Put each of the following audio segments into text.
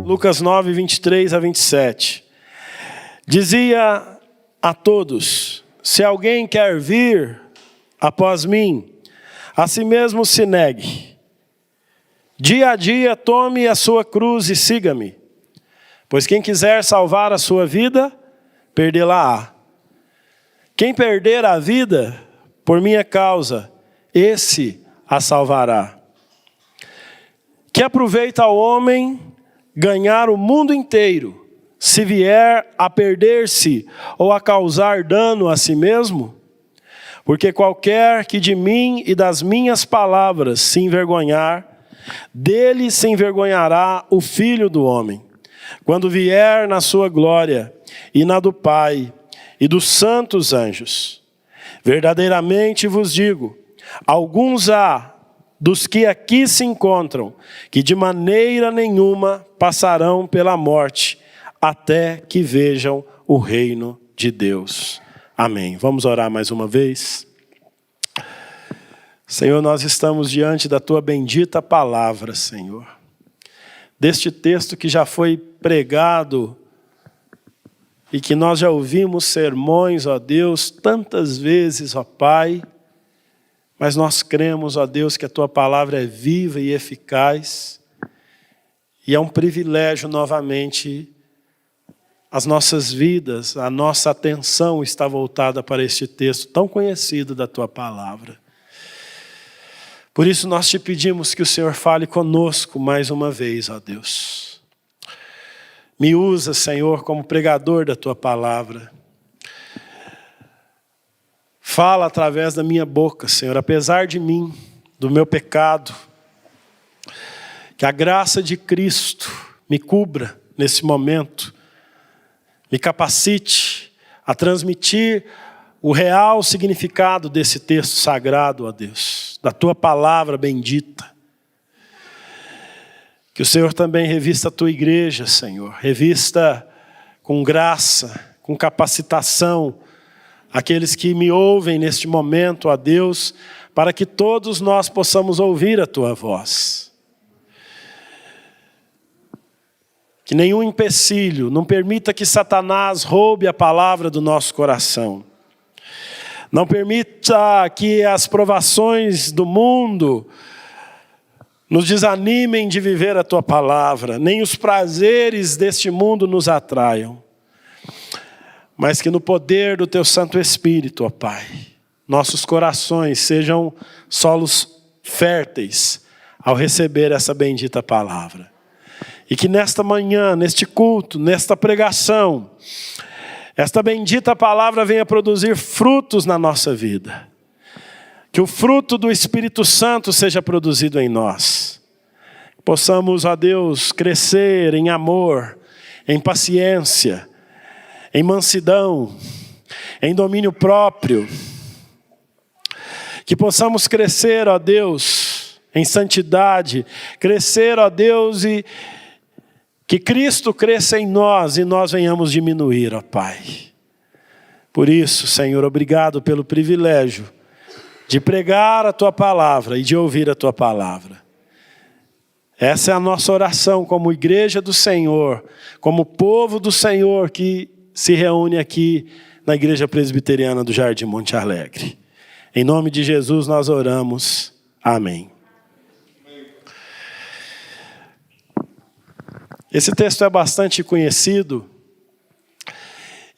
Lucas 9, 23 a 27. Dizia a todos: se alguém quer vir após mim, a si mesmo se negue. Dia a dia tome a sua cruz e siga-me. Pois quem quiser salvar a sua vida, perdê-la-á. Quem perder a vida por minha causa, esse a salvará. Que aproveita ao homem ganhar o mundo inteiro, se vier a perder-se ou a causar dano a si mesmo? Porque qualquer que de mim e das minhas palavras se envergonhar, dele se envergonhará o Filho do Homem, quando vier na sua glória e na do Pai e dos santos anjos. Verdadeiramente vos digo, alguns há dos que aqui se encontram, que de maneira nenhuma passarão pela morte, até que vejam o reino de Deus. Amém. Vamos orar mais uma vez? Senhor, nós estamos diante da Tua bendita palavra, Senhor. Deste texto que já foi pregado e que nós já ouvimos sermões, ó Deus, tantas vezes, ó Pai. Mas nós cremos, ó Deus, que a Tua palavra é viva e eficaz. E é um privilégio novamente as nossas vidas, a nossa atenção está voltada para este texto tão conhecido da Tua palavra. Por isso nós te pedimos que o Senhor fale conosco mais uma vez, ó Deus. Me usa, Senhor, como pregador da Tua palavra. Fala através da minha boca, Senhor, apesar de mim, do meu pecado. Que a graça de Cristo me cubra nesse momento. Me capacite a transmitir o real significado desse texto sagrado, ó Deus. Da Tua palavra bendita. Que o Senhor também revista a Tua igreja, Senhor. Revista com graça, com capacitação, aqueles que me ouvem neste momento, ó Deus, para que todos nós possamos ouvir a Tua voz. Que nenhum empecilho, não permita que Satanás roube a palavra do nosso coração. Não permita que as provações do mundo nos desanimem de viver a Tua palavra, nem os prazeres deste mundo nos atraiam. Mas que no poder do Teu Santo Espírito, ó Pai, nossos corações sejam solos férteis ao receber essa bendita palavra. E que nesta manhã, neste culto, nesta pregação, esta bendita palavra venha produzir frutos na nossa vida. Que o fruto do Espírito Santo seja produzido em nós. Possamos, ó Deus, crescer em amor, em paciência, em mansidão, em domínio próprio. Que possamos crescer, ó Deus, em santidade. Crescer, ó Deus, e que Cristo cresça em nós e nós venhamos diminuir, ó Pai. Por isso, Senhor, obrigado pelo privilégio de pregar a Tua palavra e de ouvir a Tua palavra. Essa é a nossa oração como igreja do Senhor, como povo do Senhor que se reúne aqui na Igreja Presbiteriana do Jardim Monte Alegre. Em nome de Jesus nós oramos. Amém. Esse texto é bastante conhecido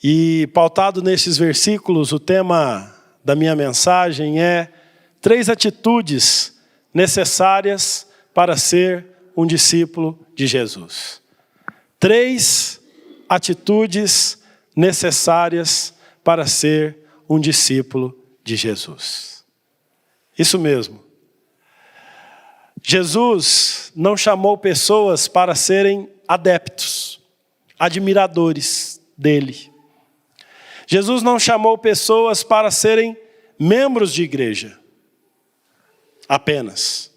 e pautado nesses versículos, o tema da minha mensagem é 3 atitudes necessárias para ser um discípulo de Jesus. 3 atitudes necessárias para ser um discípulo de Jesus. Isso mesmo. Jesus não chamou pessoas para serem adeptos, admiradores dele. Jesus não chamou pessoas para serem membros de igreja. Apenas.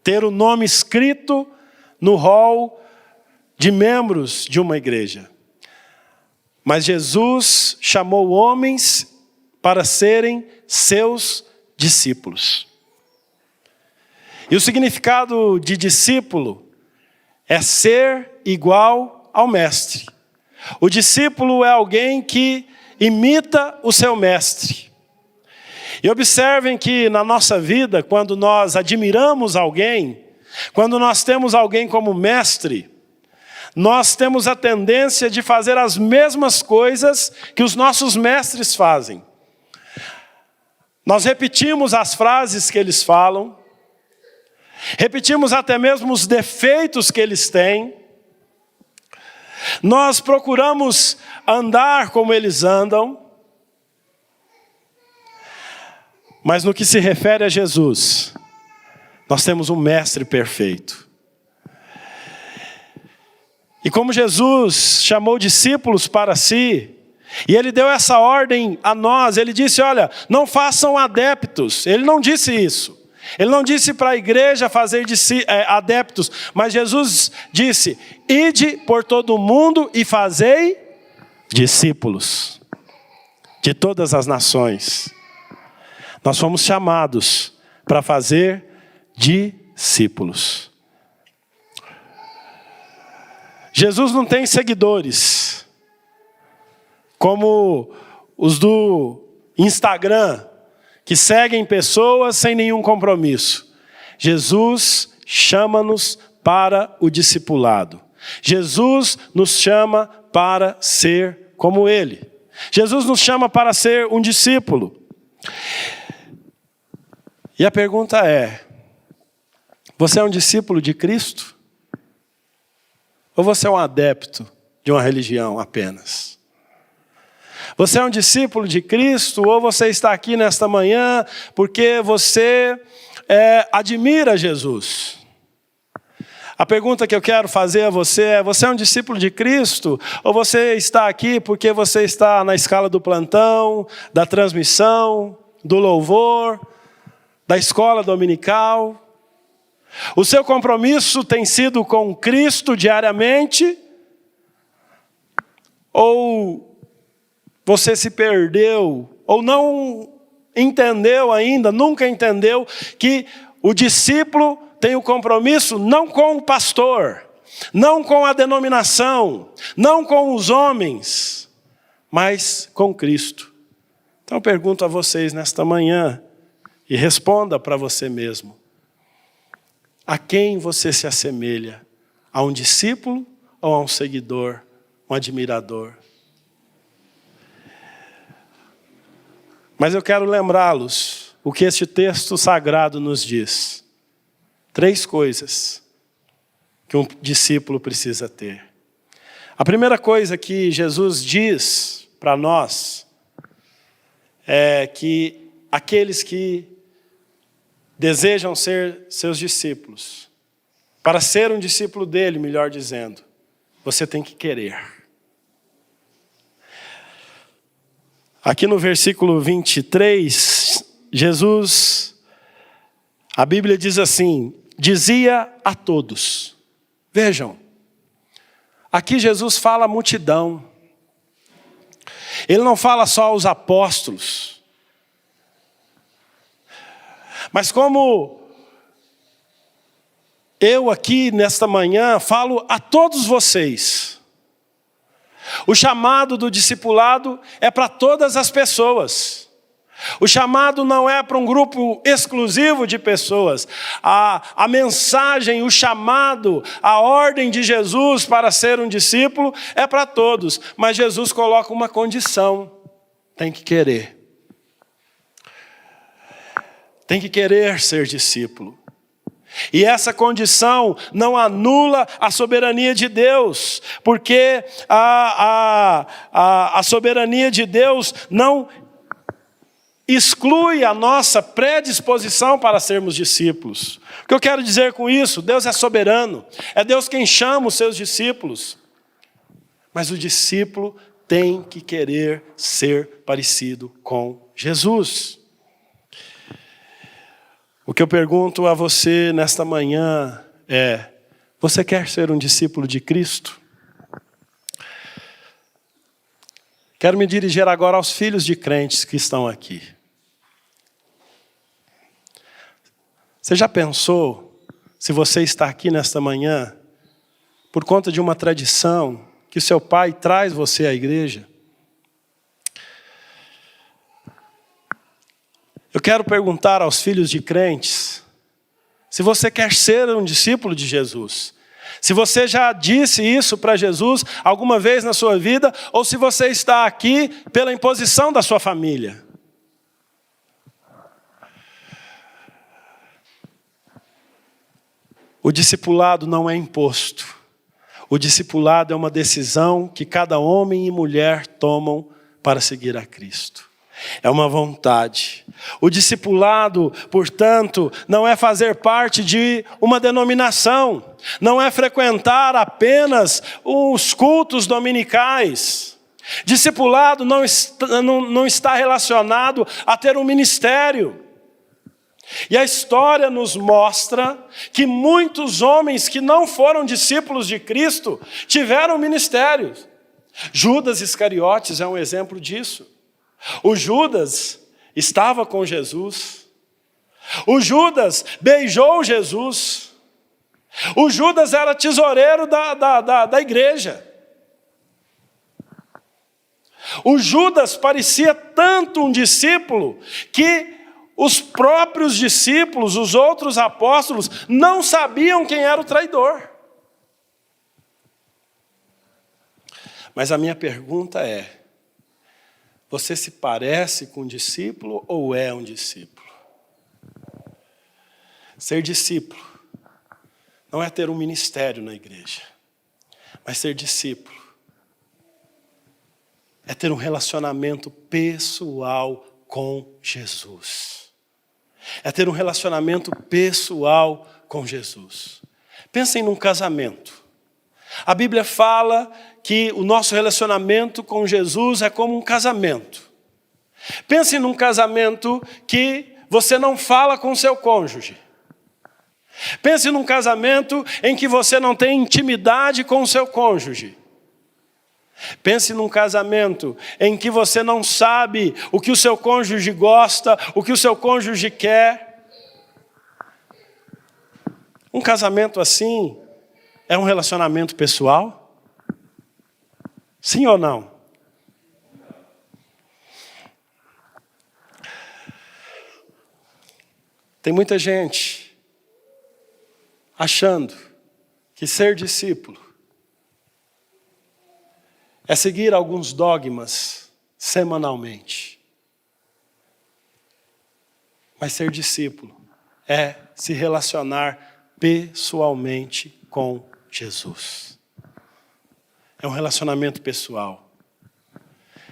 Ter o nome escrito no rol de membros de uma igreja. Mas Jesus chamou homens para serem seus discípulos. E o significado de discípulo é ser igual ao mestre. O discípulo é alguém que imita o seu mestre. E observem que na nossa vida, quando nós admiramos alguém, quando nós temos alguém como mestre, nós temos a tendência de fazer as mesmas coisas que os nossos mestres fazem. Nós repetimos as frases que eles falam, repetimos até mesmo os defeitos que eles têm. Nós procuramos andar como eles andam. Mas no que se refere a Jesus, nós temos um mestre perfeito. E como Jesus chamou discípulos para si, e ele deu essa ordem a nós, ele disse, olha, não façam adeptos. Ele não disse isso. Ele não disse para a igreja fazer adeptos, mas Jesus disse, ide por todo o mundo e fazei discípulos de todas as nações. Nós fomos chamados para fazer discípulos. Jesus não tem seguidores, como os do Instagram, que seguem pessoas sem nenhum compromisso. Jesus chama-nos para o discipulado. Jesus nos chama para ser como Ele. Jesus nos chama para ser um discípulo. E a pergunta é, você é um discípulo de Cristo? Ou você é um adepto de uma religião apenas? Você é um discípulo de Cristo ou você está aqui nesta manhã porque você admira Jesus? A pergunta que eu quero fazer a você é, você é um discípulo de Cristo? Ou você está aqui porque você está na escala do plantão, da transmissão, do louvor, da escola dominical? O seu compromisso tem sido com Cristo diariamente? Ou você se perdeu, ou não entendeu ainda, nunca entendeu que o discípulo tem o compromisso não com o pastor, não com a denominação, não com os homens, mas com Cristo. Então eu pergunto a vocês nesta manhã, e responda para você mesmo. A quem você se assemelha? A um discípulo ou a um seguidor, um admirador? Mas eu quero lembrá-los o que este texto sagrado nos diz. 3 coisas que um discípulo precisa ter. A primeira coisa que Jesus diz para nós é que aqueles que desejam ser seus discípulos, para ser um discípulo dele, melhor dizendo, você tem que querer. Aqui no versículo 23, Jesus, a Bíblia diz assim, dizia a todos. Vejam, aqui Jesus fala à multidão. Ele não fala só aos apóstolos. Mas como eu aqui nesta manhã falo a todos vocês, o chamado do discipulado é para todas as pessoas. O chamado não é para um grupo exclusivo de pessoas. A mensagem, o chamado, a ordem de Jesus para ser um discípulo é para todos. Mas Jesus coloca uma condição. Tem que querer. Tem que querer ser discípulo. E essa condição não anula a soberania de Deus, porque a soberania de Deus não exclui a nossa predisposição para sermos discípulos. O que eu quero dizer com isso? Deus é soberano, é Deus quem chama os seus discípulos. Mas o discípulo tem que querer ser parecido com Jesus. O que eu pergunto a você nesta manhã é, você quer ser um discípulo de Cristo? Quero me dirigir agora aos filhos de crentes que estão aqui. Você já pensou se você está aqui nesta manhã por conta de uma tradição que seu pai traz você à igreja. Eu quero perguntar aos filhos de crentes se você quer ser um discípulo de Jesus. Se você já disse isso para Jesus alguma vez na sua vida, ou se você está aqui pela imposição da sua família. O discipulado não é imposto. O discipulado é uma decisão que cada homem e mulher tomam para seguir a Cristo. É uma vontade. O discipulado, portanto, não é fazer parte de uma denominação. Não é frequentar apenas os cultos dominicais. Discipulado não está relacionado a ter um ministério. E a história nos mostra que muitos homens que não foram discípulos de Cristo tiveram ministérios. Judas Iscariotes é um exemplo disso. O Judas estava com Jesus. O Judas beijou Jesus. O Judas era tesoureiro da igreja. O Judas parecia tanto um discípulo que os próprios discípulos, os outros apóstolos, não sabiam quem era o traidor. Mas a minha pergunta é: você se parece com um discípulo ou é um discípulo? Ser discípulo não é ter um ministério na igreja, mas ser discípulo é ter um relacionamento pessoal com Jesus. É ter um relacionamento pessoal com Jesus. Pensem num casamento. A Bíblia fala que o nosso relacionamento com Jesus é como um casamento. Pense num casamento que você não fala com seu cônjuge. Pense num casamento em que você não tem intimidade com o seu cônjuge. Pense num casamento em que você não sabe o que o seu cônjuge gosta, o que o seu cônjuge quer. Um casamento assim é um relacionamento pessoal? Sim ou não? Tem muita gente achando que ser discípulo é seguir alguns dogmas semanalmente. Mas ser discípulo é se relacionar pessoalmente com Jesus. É um relacionamento pessoal.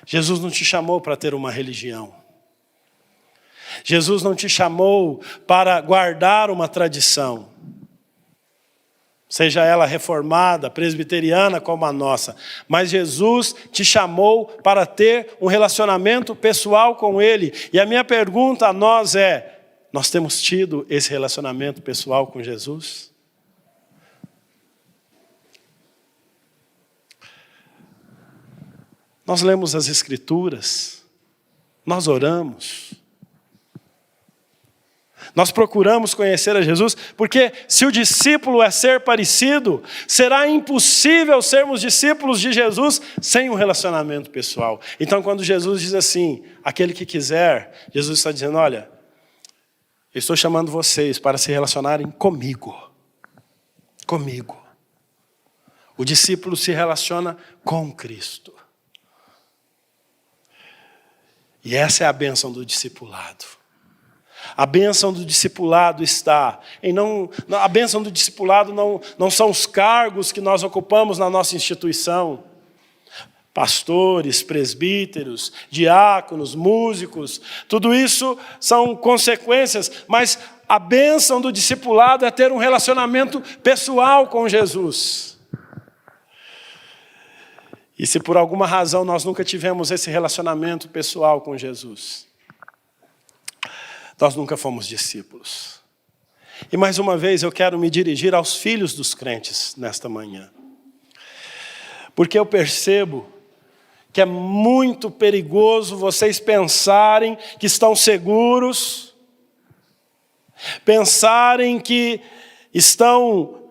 Jesus não te chamou para ter uma religião. Jesus não te chamou para guardar uma tradição. Seja ela reformada, presbiteriana como a nossa. Mas Jesus te chamou para ter um relacionamento pessoal com Ele. E a minha pergunta a nós é: nós temos tido esse relacionamento pessoal com Jesus? Nós lemos as Escrituras, nós oramos. Nós procuramos conhecer a Jesus, porque se o discípulo é ser parecido, será impossível sermos discípulos de Jesus sem um relacionamento pessoal. Então, quando Jesus diz assim, aquele que quiser, Jesus está dizendo: olha, eu estou chamando vocês para se relacionarem comigo. Comigo. O discípulo se relaciona com Cristo. E essa é a bênção do discipulado. A bênção do discipulado está em a bênção do discipulado não são os cargos que nós ocupamos na nossa instituição. Pastores, presbíteros, diáconos, músicos, tudo isso são consequências, mas a bênção do discipulado é ter um relacionamento pessoal com Jesus. E se por alguma razão nós nunca tivemos esse relacionamento pessoal com Jesus, nós nunca fomos discípulos. E mais uma vez eu quero me dirigir aos filhos dos crentes nesta manhã. Porque eu percebo que é muito perigoso vocês pensarem que estão seguros, pensarem que estão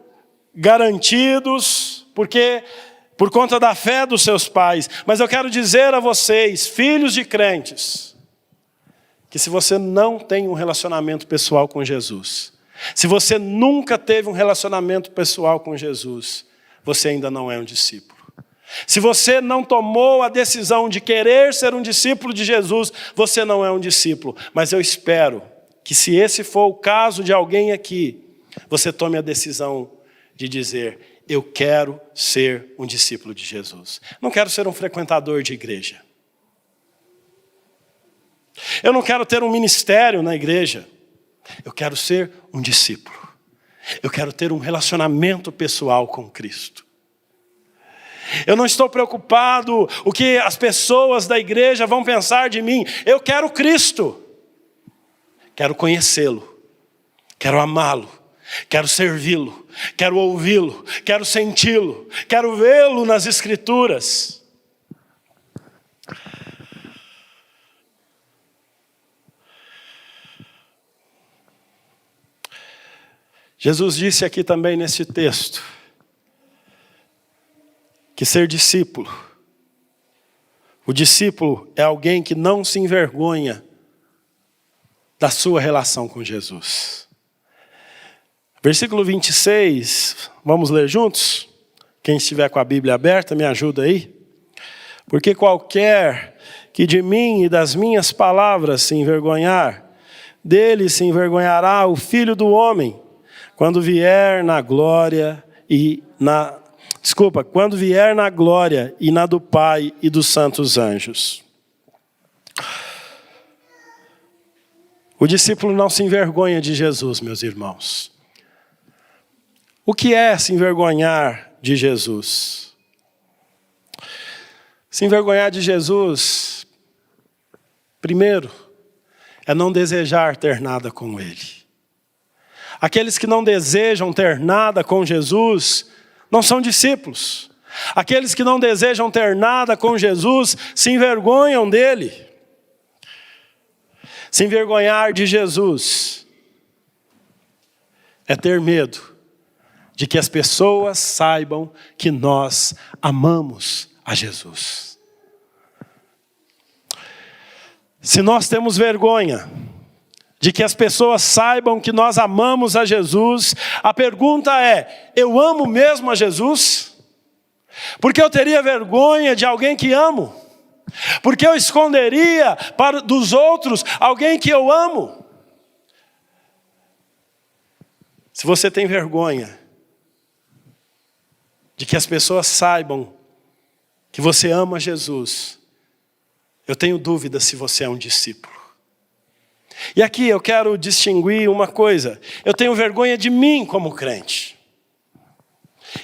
garantidos, porque por conta da fé dos seus pais. Mas eu quero dizer a vocês, filhos de crentes, que se você não tem um relacionamento pessoal com Jesus, se você nunca teve um relacionamento pessoal com Jesus, você ainda não é um discípulo. Se você não tomou a decisão de querer ser um discípulo de Jesus, você não é um discípulo. Mas eu espero que, se esse for o caso de alguém aqui, você tome a decisão de dizer: eu quero ser um discípulo de Jesus. Não quero ser um frequentador de igreja. Eu não quero ter um ministério na igreja. Eu quero ser um discípulo. Eu quero ter um relacionamento pessoal com Cristo. Eu não estou preocupado o que as pessoas da igreja vão pensar de mim. Eu quero Cristo. Quero conhecê-lo. Quero amá-lo. Quero servi-lo. Quero ouvi-lo. Quero senti-lo. Quero vê-lo nas Escrituras. Jesus disse aqui também nesse texto que ser discípulo, o discípulo é alguém que não se envergonha da sua relação com Jesus. Versículo 26, vamos ler juntos? Quem estiver com a Bíblia aberta, me ajuda aí. Porque qualquer que de mim e das minhas palavras se envergonhar, dele se envergonhará o Filho do Homem, quando vier na glória e na do Pai e dos santos anjos. O discípulo não se envergonha de Jesus, meus irmãos. O que é se envergonhar de Jesus? Se envergonhar de Jesus, primeiro, é não desejar ter nada com Ele. Aqueles que não desejam ter nada com Jesus não são discípulos. Aqueles que não desejam ter nada com Jesus se envergonham dele. Se envergonhar de Jesus é ter medo de que as pessoas saibam que nós amamos a Jesus. Se nós temos vergonha de que as pessoas saibam que nós amamos a Jesus, a pergunta é: eu amo mesmo a Jesus? Porque eu teria vergonha de alguém que amo? Porque eu esconderia dos outros alguém que eu amo? Se você tem vergonha de que as pessoas saibam que você ama Jesus, eu tenho dúvida se você é um discípulo. E aqui eu quero distinguir uma coisa. Eu tenho vergonha de mim como crente.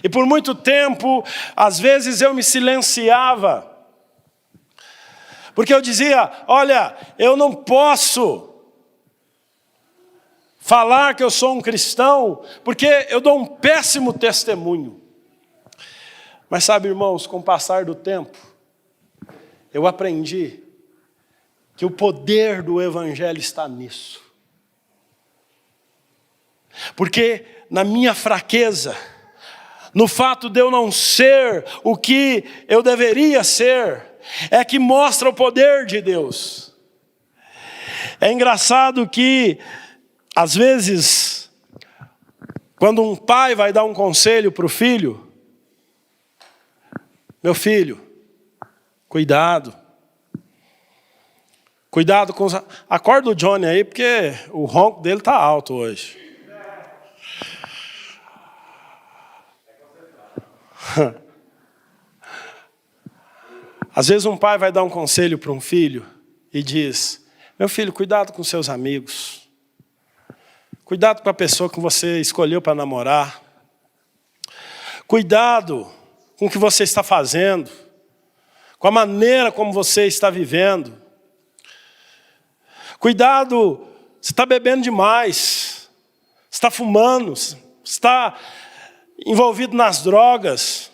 E por muito tempo, às vezes eu me silenciava. Porque eu dizia: olha, eu não posso falar que eu sou um cristão, porque eu dou um péssimo testemunho. Mas sabe, irmãos, com o passar do tempo, eu aprendi que o poder do Evangelho está nisso. Porque na minha fraqueza, no fato de eu não ser o que eu deveria ser, é que mostra o poder de Deus. É engraçado que, às vezes, quando um pai vai dar um conselho para o filho: meu filho, cuidado com os... Acorda o Johnny aí, porque o ronco dele está alto hoje. Às vezes um pai vai dar um conselho para um filho e diz: meu filho, cuidado com seus amigos. Cuidado com a pessoa que você escolheu para namorar. Cuidado com o que você está fazendo. Com a maneira como você está vivendo. Cuidado, você está bebendo demais, você está fumando, você está envolvido nas drogas.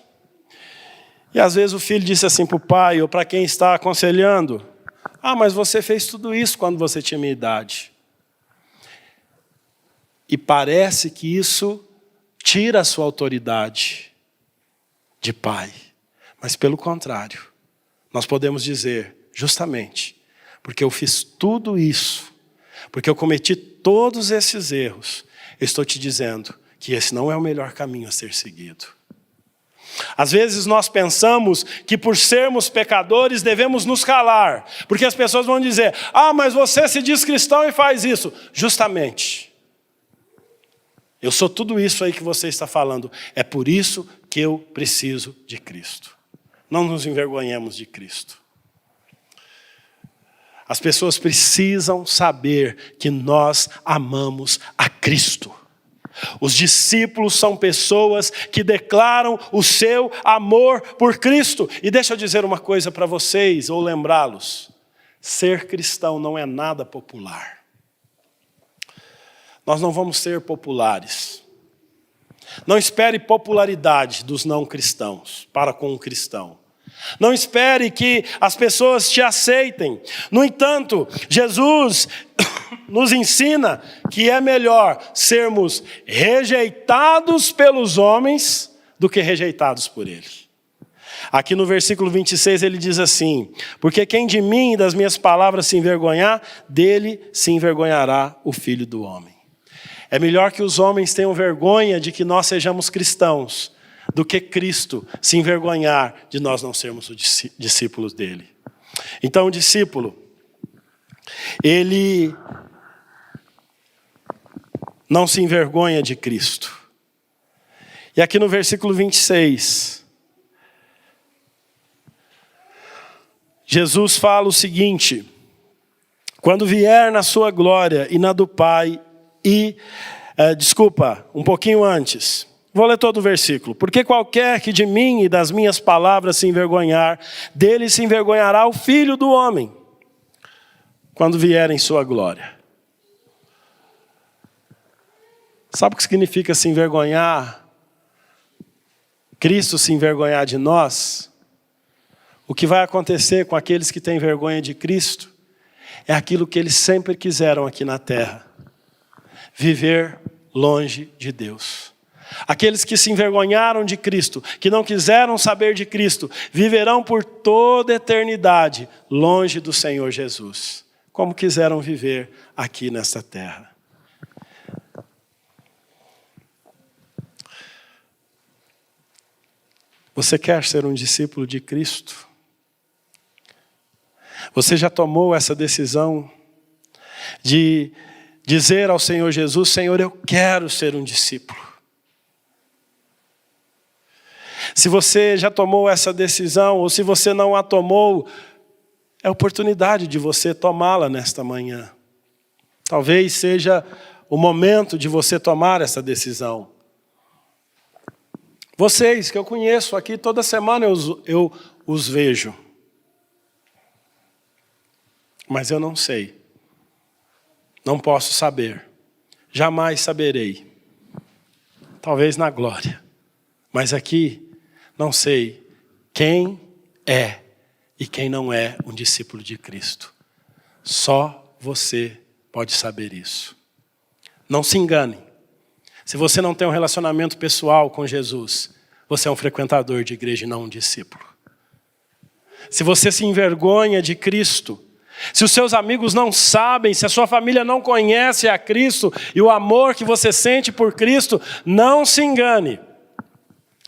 E às vezes o filho disse assim para o pai, ou para quem está aconselhando: ah, mas você fez tudo isso quando você tinha minha idade. E parece que isso tira a sua autoridade de pai. Mas pelo contrário, nós podemos dizer, justamente, porque eu fiz tudo isso, porque eu cometi todos esses erros, eu estou te dizendo que esse não é o melhor caminho a ser seguido. Às vezes nós pensamos que por sermos pecadores devemos nos calar, porque as pessoas vão dizer, mas você se diz cristão e faz isso. Justamente, eu sou tudo isso aí que você está falando, é por isso que eu preciso de Cristo. Não nos envergonhemos de Cristo. As pessoas precisam saber que nós amamos a Cristo. Os discípulos são pessoas que declaram o seu amor por Cristo. E deixa eu dizer uma coisa para vocês, ou lembrá-los. Ser cristão não é nada popular. Nós não vamos ser populares. Não espere popularidade dos não cristãos para com o cristão. Não espere que as pessoas te aceitem. No entanto, Jesus nos ensina que é melhor sermos rejeitados pelos homens do que rejeitados por Ele. Aqui no versículo 26 ele diz assim, porque quem de mim e das minhas palavras se envergonhar, dele se envergonhará o Filho do Homem. É melhor que os homens tenham vergonha de que nós sejamos cristãos, do que Cristo se envergonhar de nós não sermos os discípulos dele. Então o discípulo, ele não se envergonha de Cristo. E aqui no versículo 26, Jesus fala o seguinte, quando vier na sua glória e na do Pai, um pouquinho antes, vou ler todo o versículo. Porque qualquer que de mim e das minhas palavras se envergonhar, dele se envergonhará o Filho do Homem, quando vier em sua glória. Sabe o que significa se envergonhar? Cristo se envergonhar de nós? O que vai acontecer com aqueles que têm vergonha de Cristo é aquilo que eles sempre quiseram aqui na terra. Viver longe de Deus. Aqueles que se envergonharam de Cristo, que não quiseram saber de Cristo, viverão por toda a eternidade longe do Senhor Jesus, como quiseram viver aqui nesta terra. Você quer ser um discípulo de Cristo? Você já tomou essa decisão de dizer ao Senhor Jesus, Senhor, eu quero ser um discípulo. Se você já tomou essa decisão, ou se você não a tomou, é oportunidade de você tomá-la nesta manhã. Talvez seja o momento de você tomar essa decisão. Vocês que eu conheço aqui, toda semana eu os vejo. Mas eu não sei. Não posso saber. Jamais saberei. Talvez na glória. Mas aqui, não sei quem é e quem não é um discípulo de Cristo. Só você pode saber isso. Não se engane. Se você não tem um relacionamento pessoal com Jesus, você é um frequentador de igreja e não um discípulo. Se você se envergonha de Cristo, se os seus amigos não sabem, se a sua família não conhece a Cristo e o amor que você sente por Cristo, não se engane.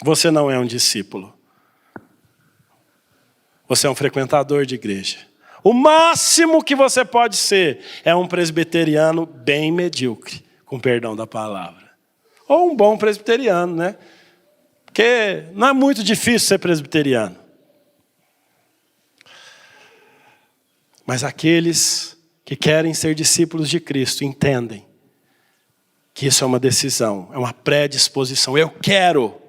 Você não é um discípulo. Você é um frequentador de igreja. O máximo que você pode ser é um presbiteriano bem medíocre, com perdão da palavra. Ou um bom presbiteriano, né? Porque não é muito difícil ser presbiteriano. Mas aqueles que querem ser discípulos de Cristo entendem que isso é uma decisão, é uma predisposição. Eu quero.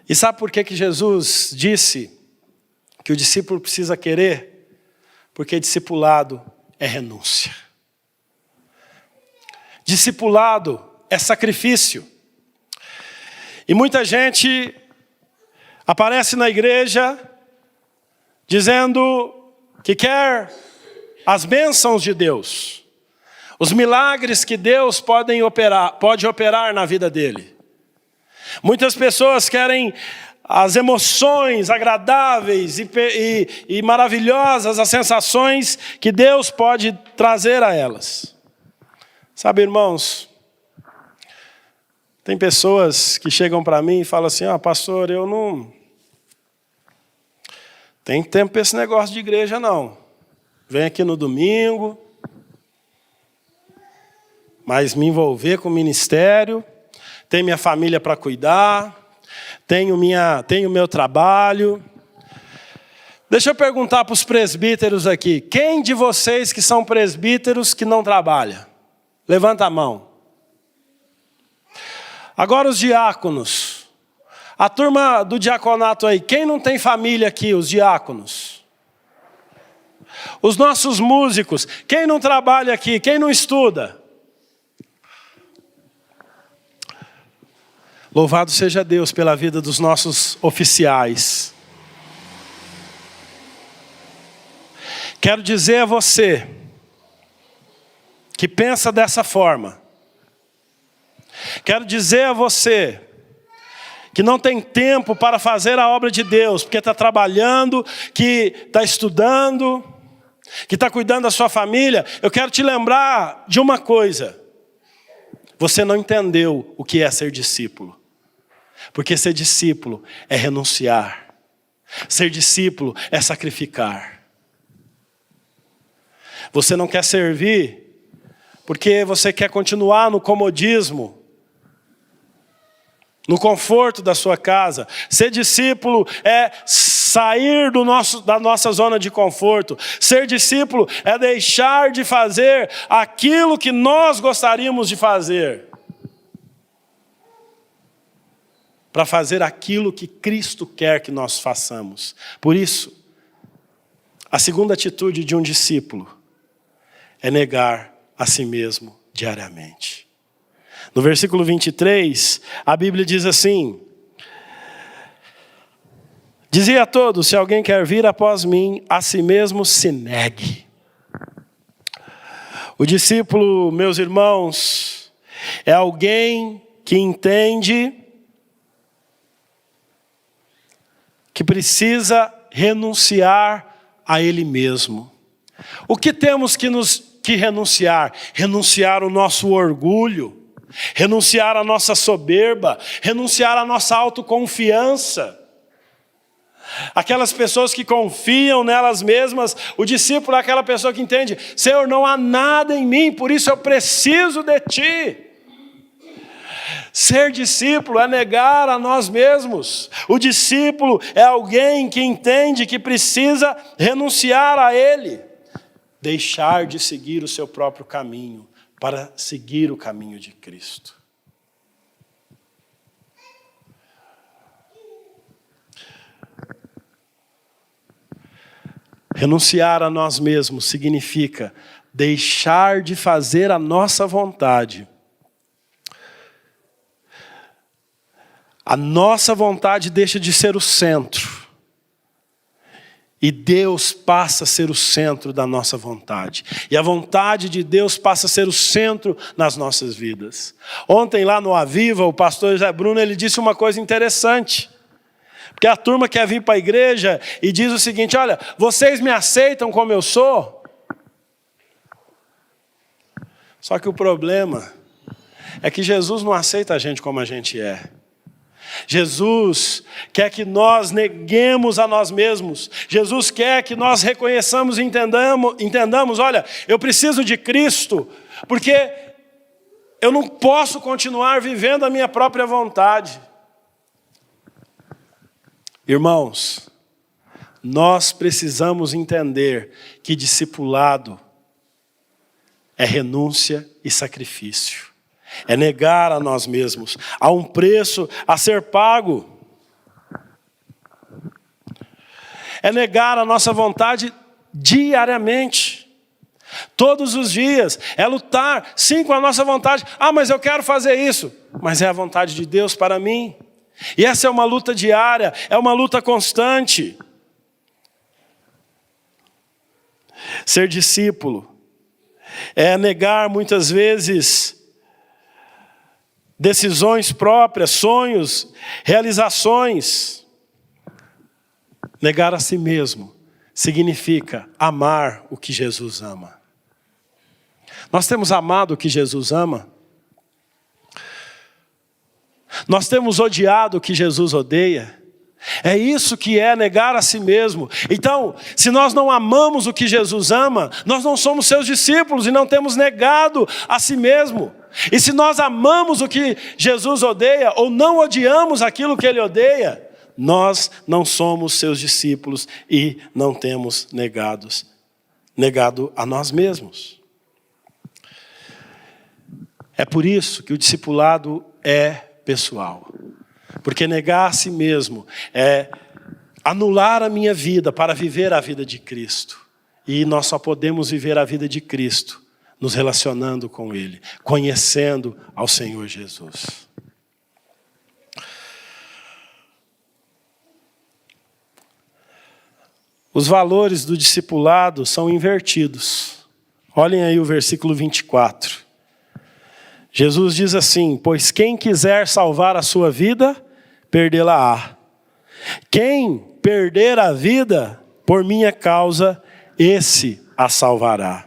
E sabe por que Jesus disse que o discípulo precisa querer? Porque discipulado é renúncia. Discipulado é sacrifício. E muita gente aparece na igreja dizendo que quer as bênçãos de Deus. os milagres que Deus pode operar na vida dele. Muitas pessoas querem as emoções agradáveis e maravilhosas, as sensações que Deus pode trazer a elas. Sabe, irmãos, tem pessoas que chegam para mim e falam assim, pastor, eu não tenho tempo para esse negócio de igreja não. Vem aqui no domingo, mas me envolver com o ministério, tenho minha família para cuidar, tenho meu trabalho. Deixa eu perguntar para os presbíteros aqui, quem de vocês que são presbíteros que não trabalha? Levanta a mão. Agora os diáconos, a turma do diaconato aí, quem não tem família aqui, os diáconos? Os nossos músicos, quem não trabalha aqui, quem não estuda? Louvado seja Deus pela vida dos nossos oficiais. Quero dizer a você, que pensa dessa forma, quero dizer a você, que não tem tempo para fazer a obra de Deus, porque está trabalhando, que está estudando, que está cuidando da sua família, eu quero te lembrar de uma coisa. Você não entendeu o que é ser discípulo. Porque ser discípulo é renunciar. Ser discípulo é sacrificar. Você não quer servir porque você quer continuar no comodismo, no conforto da sua casa. Ser discípulo é sair da nossa zona de conforto. Ser discípulo é deixar de fazer aquilo que nós gostaríamos de fazer, para fazer aquilo que Cristo quer que nós façamos. Por isso, a segunda atitude de um discípulo é negar a si mesmo diariamente. No versículo 23, a Bíblia diz assim: dizia a todos, se alguém quer vir após mim, a si mesmo se negue. O discípulo, meus irmãos, é alguém que entende que precisa renunciar a ele mesmo. O que temos que renunciar? Renunciar o nosso orgulho, renunciar a nossa soberba, renunciar a nossa autoconfiança. Aquelas pessoas que confiam nelas mesmas, o discípulo é aquela pessoa que entende, Senhor, não há nada em mim, por isso eu preciso de Ti. Ser discípulo é negar a nós mesmos. O discípulo é alguém que entende que precisa renunciar a ele. Deixar de seguir o seu próprio caminho para seguir o caminho de Cristo. Renunciar a nós mesmos significa deixar de fazer a nossa vontade. A nossa vontade deixa de ser o centro. E Deus passa a ser o centro da nossa vontade. E a vontade de Deus passa a ser o centro nas nossas vidas. Ontem lá no Aviva, o pastor José Bruno, ele disse uma coisa interessante. Porque a turma quer vir para a igreja e diz o seguinte, olha, vocês me aceitam como eu sou? Só que o problema é que Jesus não aceita a gente como a gente é. Jesus quer que nós neguemos a nós mesmos. Jesus quer que nós reconheçamos e entendamos, olha, eu preciso de Cristo, porque eu não posso continuar vivendo a minha própria vontade. Irmãos, nós precisamos entender que discipulado é renúncia e sacrifício. É negar a nós mesmos. Há um preço a ser pago. É negar a nossa vontade diariamente. Todos os dias. É lutar, sim, com a nossa vontade. Mas eu quero fazer isso. Mas é a vontade de Deus para mim. E essa é uma luta diária. É uma luta constante. Ser discípulo é negar muitas vezes decisões próprias, sonhos, realizações. Negar a si mesmo significa amar o que Jesus ama. Nós temos amado o que Jesus ama? Nós temos odiado o que Jesus odeia? É isso que é negar a si mesmo. Então, se nós não amamos o que Jesus ama, nós não somos seus discípulos e não temos negado a si mesmo. E se nós amamos o que Jesus odeia, ou não odiamos aquilo que ele odeia, nós não somos seus discípulos e não temos negado a nós mesmos. É por isso que o discipulado é pessoal. Porque negar a si mesmo é anular a minha vida para viver a vida de Cristo. E nós só podemos viver a vida de Cristo nos relacionando com Ele, conhecendo ao Senhor Jesus. Os valores do discipulado são invertidos. Olhem aí o versículo 24. Jesus diz assim: pois quem quiser salvar a sua vida, perdê-la-á. Quem perder a vida por minha causa, esse a salvará.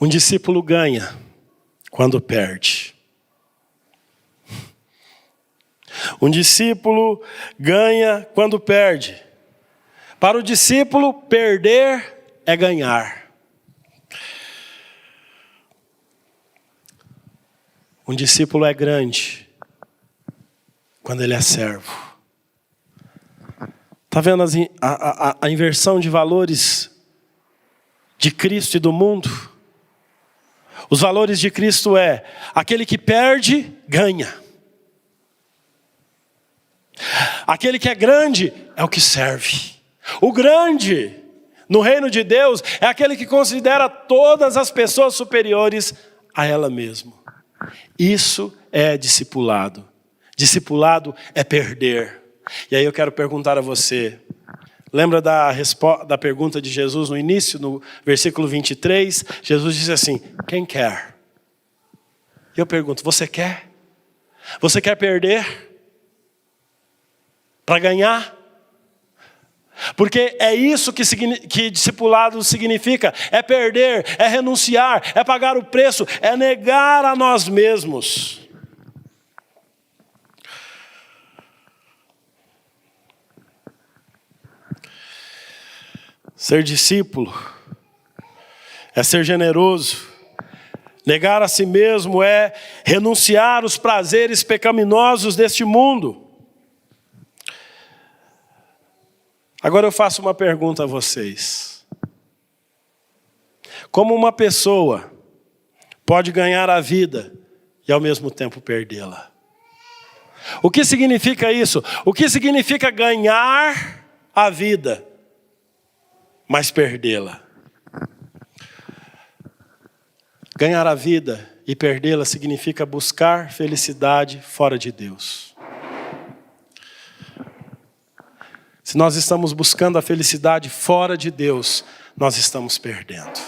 Um discípulo ganha quando perde. Um discípulo ganha quando perde. Para o discípulo, perder é ganhar. Um discípulo é grande quando ele é servo. Está vendo a inversão de valores de Cristo e do mundo? Os valores de Cristo é: aquele que perde, ganha. Aquele que é grande é o que serve. O grande no reino de Deus é aquele que considera todas as pessoas superiores a ela mesma. Isso é discipulado. Discipulado é perder. E aí eu quero perguntar a você: lembra da pergunta de Jesus no início, no versículo 23? Jesus disse assim: quem quer? E eu pergunto: você quer? Você quer perder para ganhar? Porque é isso que discipulado significa: é perder, é renunciar, é pagar o preço, é negar a nós mesmos. Ser discípulo é ser generoso. Negar a si mesmo é renunciar os prazeres pecaminosos deste mundo. Agora eu faço uma pergunta a vocês. Como uma pessoa pode ganhar a vida e ao mesmo tempo perdê-la? O que significa isso? O que significa ganhar a vida, mas perdê-la? Ganhar a vida e perdê-la significa buscar felicidade fora de Deus. Se nós estamos buscando a felicidade fora de Deus, nós estamos perdendo.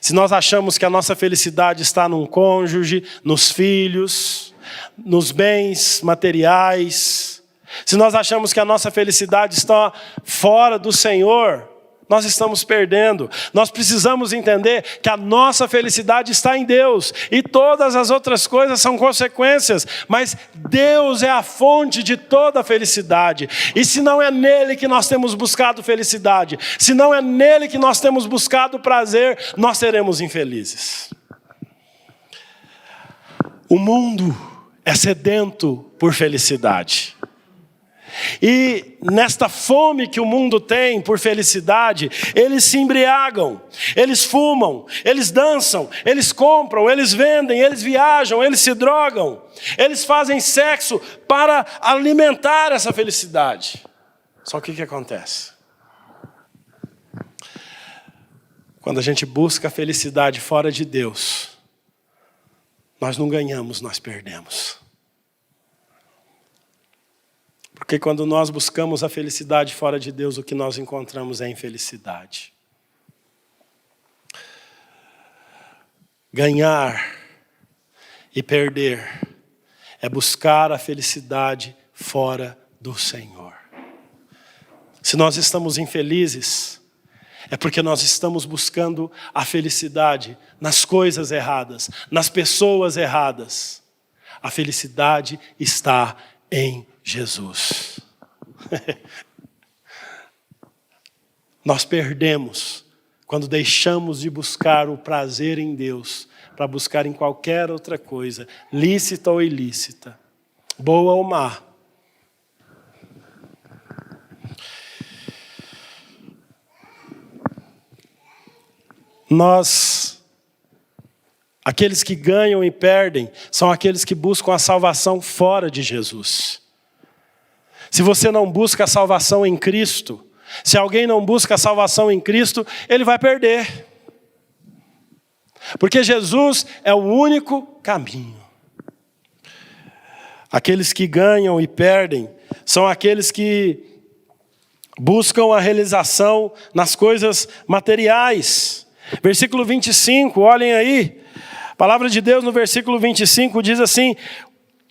Se nós achamos que a nossa felicidade está num cônjuge, nos filhos, nos bens materiais, se nós achamos que a nossa felicidade está fora do Senhor, nós estamos perdendo. Nós precisamos entender que a nossa felicidade está em Deus. E todas as outras coisas são consequências. Mas Deus é a fonte de toda a felicidade. E se não é nele que nós temos buscado felicidade, se não é nele que nós temos buscado prazer, nós seremos infelizes. O mundo é sedento por felicidade. E nesta fome que o mundo tem por felicidade, eles se embriagam, eles fumam, eles dançam, eles compram, eles vendem, eles viajam, eles se drogam, eles fazem sexo para alimentar essa felicidade. Só que o que acontece? Quando a gente busca a felicidade fora de Deus, nós não ganhamos, nós perdemos. Porque quando nós buscamos a felicidade fora de Deus, o que nós encontramos é infelicidade. Ganhar e perder é buscar a felicidade fora do Senhor. Se nós estamos infelizes, é porque nós estamos buscando a felicidade nas coisas erradas, nas pessoas erradas. A felicidade está em Jesus. Nós perdemos quando deixamos de buscar o prazer em Deus para buscar em qualquer outra coisa, lícita ou ilícita, boa ou má. Aqueles que ganham e perdem, são aqueles que buscam a salvação fora de Jesus. Se você não busca a salvação em Cristo, se alguém não busca a salvação em Cristo, ele vai perder. Porque Jesus é o único caminho. Aqueles que ganham e perdem, são aqueles que buscam a realização nas coisas materiais. Versículo 25, olhem aí. A palavra de Deus no versículo 25 diz assim: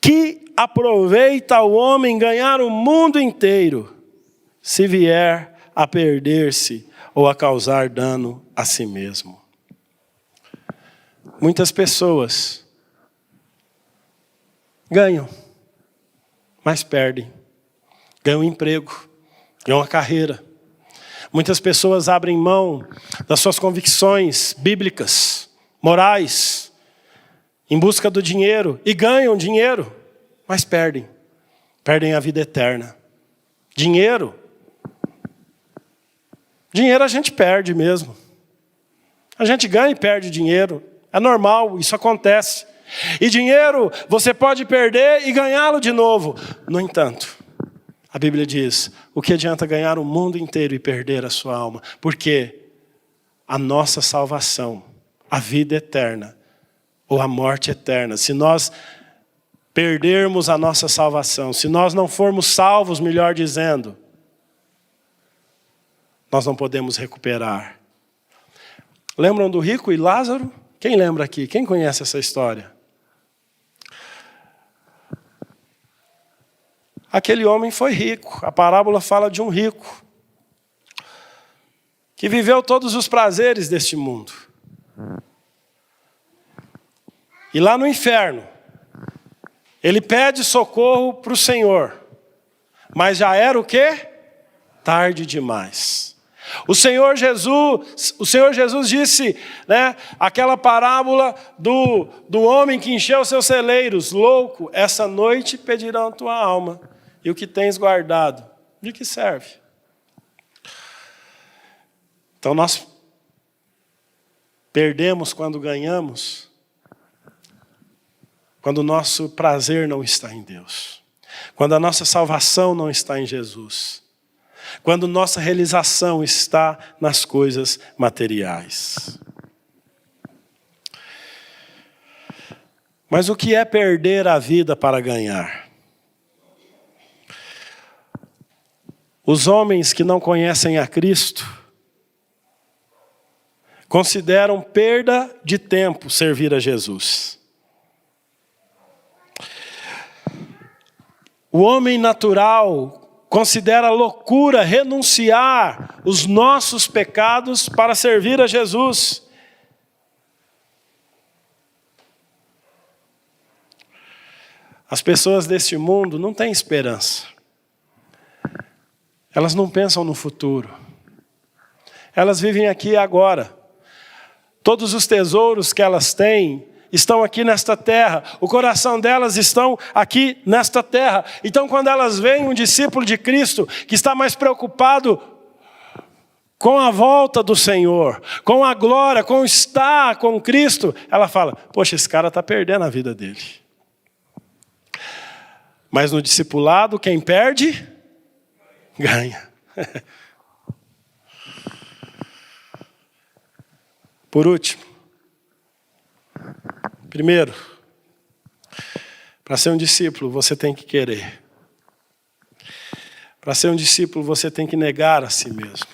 que aproveita o homem ganhar o mundo inteiro, se vier a perder-se ou a causar dano a si mesmo. Muitas pessoas ganham, mas perdem. Ganham emprego, ganham a carreira. Muitas pessoas abrem mão das suas convicções bíblicas, morais, em busca do dinheiro, e ganham dinheiro, mas perdem. Perdem a vida eterna. Dinheiro a gente perde mesmo. A gente ganha e perde dinheiro. É normal, isso acontece. E dinheiro você pode perder e ganhá-lo de novo. No entanto, a Bíblia diz: o que adianta ganhar o mundo inteiro e perder a sua alma? Porque a nossa salvação, a vida eterna, ou a morte eterna, se nós perdermos a nossa salvação, se nós não formos salvos, melhor dizendo, nós não podemos recuperar. Lembram do rico e Lázaro? Quem lembra aqui? Quem conhece essa história? Aquele homem foi rico. A parábola fala de um rico que viveu todos os prazeres deste mundo. E lá no inferno, ele pede socorro para o Senhor. Mas já era o quê? Tarde demais. O Senhor Jesus disse, né, aquela parábola do homem que encheu seus celeiros: louco, essa noite pedirão a tua alma, e o que tens guardado, de que serve? Então nós perdemos quando ganhamos, quando o nosso prazer não está em Deus, quando a nossa salvação não está em Jesus, quando nossa realização está nas coisas materiais. Mas o que é perder a vida para ganhar? Os homens que não conhecem a Cristo consideram perda de tempo servir a Jesus. O homem natural considera loucura renunciar os nossos pecados para servir a Jesus. As pessoas deste mundo não têm esperança. Elas não pensam no futuro. Elas vivem aqui e agora. Todos os tesouros que elas têm estão aqui nesta terra. O coração delas estão aqui nesta terra. Então, quando elas veem um discípulo de Cristo que está mais preocupado com a volta do Senhor, com a glória, com estar com Cristo, ela fala: poxa, esse cara está perdendo a vida dele. Mas no discipulado, quem perde? Ganha. Por último, primeiro, para ser um discípulo, você tem que querer. Para ser um discípulo, você tem que negar a si mesmo.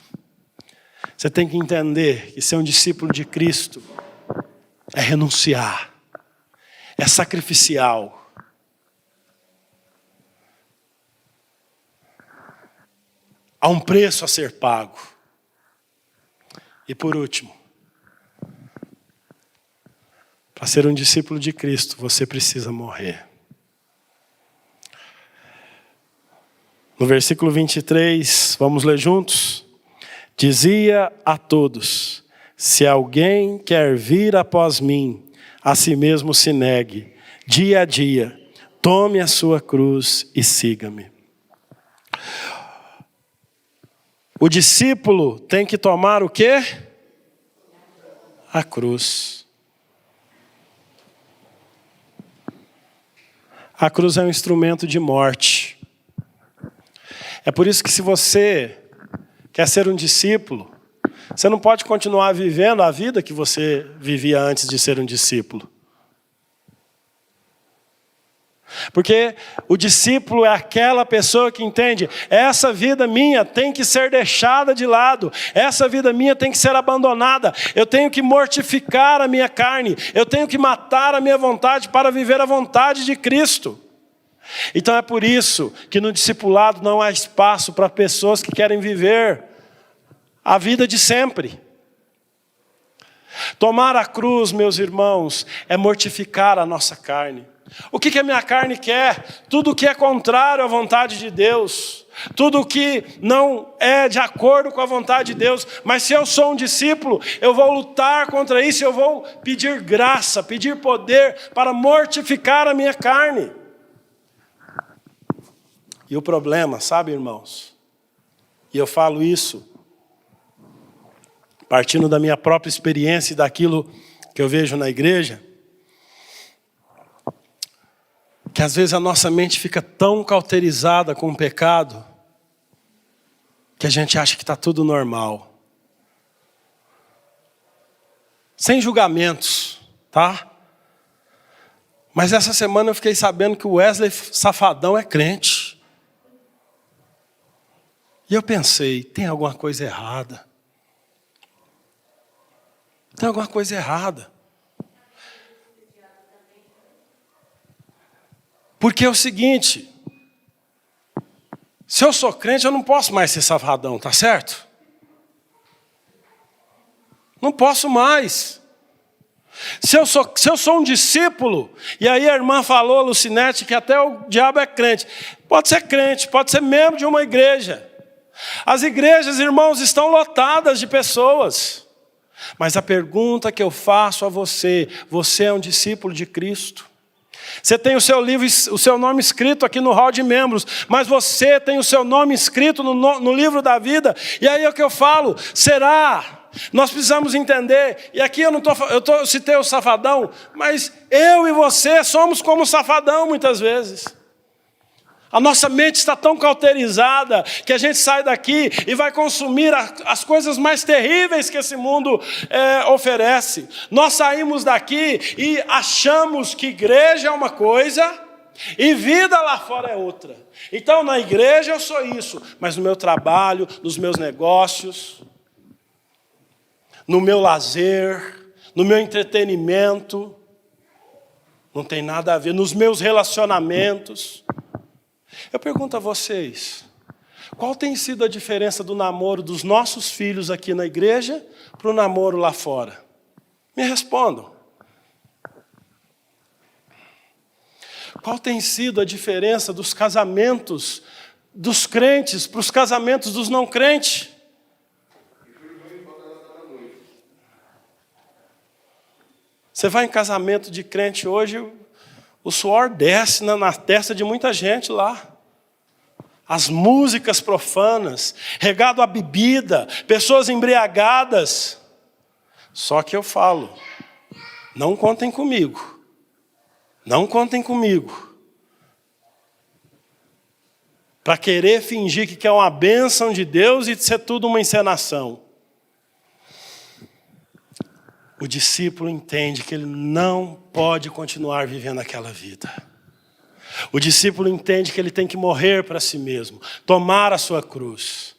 Você tem que entender que ser um discípulo de Cristo é renunciar, é sacrificial. Há um preço a ser pago. E por último, para ser um discípulo de Cristo, você precisa morrer. No versículo 23, vamos ler juntos? Dizia a todos: se alguém quer vir após mim, a si mesmo se negue, dia a dia, tome a sua cruz e siga-me. O discípulo tem que tomar o quê? A cruz. A cruz é um instrumento de morte. É por isso que se você quer ser um discípulo, você não pode continuar vivendo a vida que você vivia antes de ser um discípulo. Porque o discípulo é aquela pessoa que entende, essa vida minha tem que ser deixada de lado, essa vida minha tem que ser abandonada, eu tenho que mortificar a minha carne, eu tenho que matar a minha vontade para viver a vontade de Cristo. Então é por isso que no discipulado não há espaço para pessoas que querem viver a vida de sempre. Tomar a cruz, meus irmãos, é mortificar a nossa carne. O que a minha carne quer? Tudo que é contrário à vontade de Deus. Tudo que não é de acordo com a vontade de Deus. Mas se eu sou um discípulo, eu vou lutar contra isso. Eu vou pedir graça, pedir poder para mortificar a minha carne. E o problema, sabe, irmãos? E eu falo isso partindo da minha própria experiência e daquilo que eu vejo na igreja, que às vezes a nossa mente fica tão cauterizada com o pecado, que a gente acha que está tudo normal. Sem julgamentos, tá? Mas essa semana eu fiquei sabendo que o Wesley Safadão é crente. E eu pensei, tem alguma coisa errada. Tem alguma coisa errada. Porque é o seguinte, se eu sou crente, eu não posso mais ser safadão, tá certo? Não posso mais. Se eu sou um discípulo, e aí a irmã falou, Lucinete, que até o diabo é crente. Pode ser crente, pode ser membro de uma igreja. As igrejas, irmãos, estão lotadas de pessoas. Mas a pergunta que eu faço a você, você é um discípulo de Cristo? Você tem o seu livro, o seu nome escrito aqui no hall de membros, mas você tem o seu nome escrito no livro da vida. E aí é o que eu falo, será? Nós precisamos entender, e aqui eu citei o safadão, mas eu e você somos como o safadão muitas vezes. A nossa mente está tão cauterizada que a gente sai daqui e vai consumir as coisas mais terríveis que esse mundo oferece. Nós saímos daqui e achamos que igreja é uma coisa e vida lá fora é outra. Então na igreja eu sou isso, mas no meu trabalho, nos meus negócios, no meu lazer, no meu entretenimento, não tem nada a ver, nos meus relacionamentos. Eu pergunto a vocês, qual tem sido a diferença do namoro dos nossos filhos aqui na igreja para o namoro lá fora? Me respondam. Qual tem sido a diferença dos casamentos dos crentes para os casamentos dos não crentes? Você vai em casamento de crente hoje, o suor desce na testa de muita gente lá. As músicas profanas, regado a bebida, pessoas embriagadas. Só que eu falo, não contem comigo. Não contem comigo. para querer fingir que é uma bênção de Deus e ser tudo uma encenação. O discípulo entende que ele não pode continuar vivendo aquela vida. O discípulo entende que ele tem que morrer para si mesmo, tomar a sua cruz.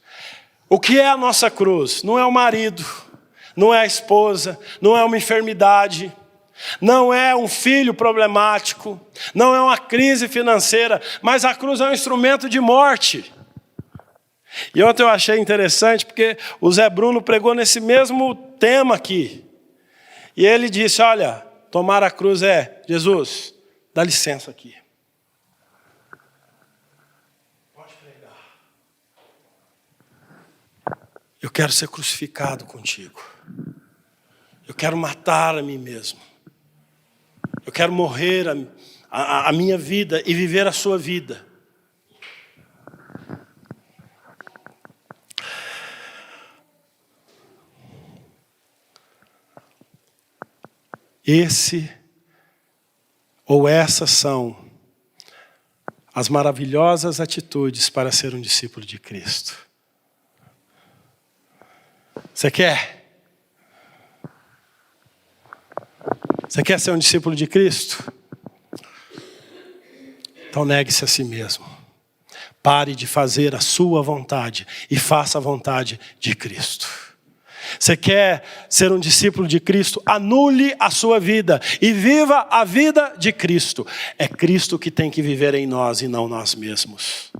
O que é a nossa cruz? Não é o marido, não é a esposa, não é uma enfermidade, não é um filho problemático, não é uma crise financeira, mas a cruz é um instrumento de morte. E ontem eu achei interessante porque o Zé Bruno pregou nesse mesmo tema aqui. E ele disse, olha, tomar a cruz é, Jesus, dá licença aqui. Pode pregar. Eu quero ser crucificado contigo. Eu quero matar a mim mesmo. Eu quero morrer a minha vida e viver a sua vida. Essas são as maravilhosas atitudes para ser um discípulo de Cristo. Você quer? Você quer ser um discípulo de Cristo? Então negue-se a si mesmo. Pare de fazer a sua vontade e faça a vontade de Cristo. Você quer ser um discípulo de Cristo? Anule a sua vida e viva a vida de Cristo. É Cristo que tem que viver em nós e não nós mesmos.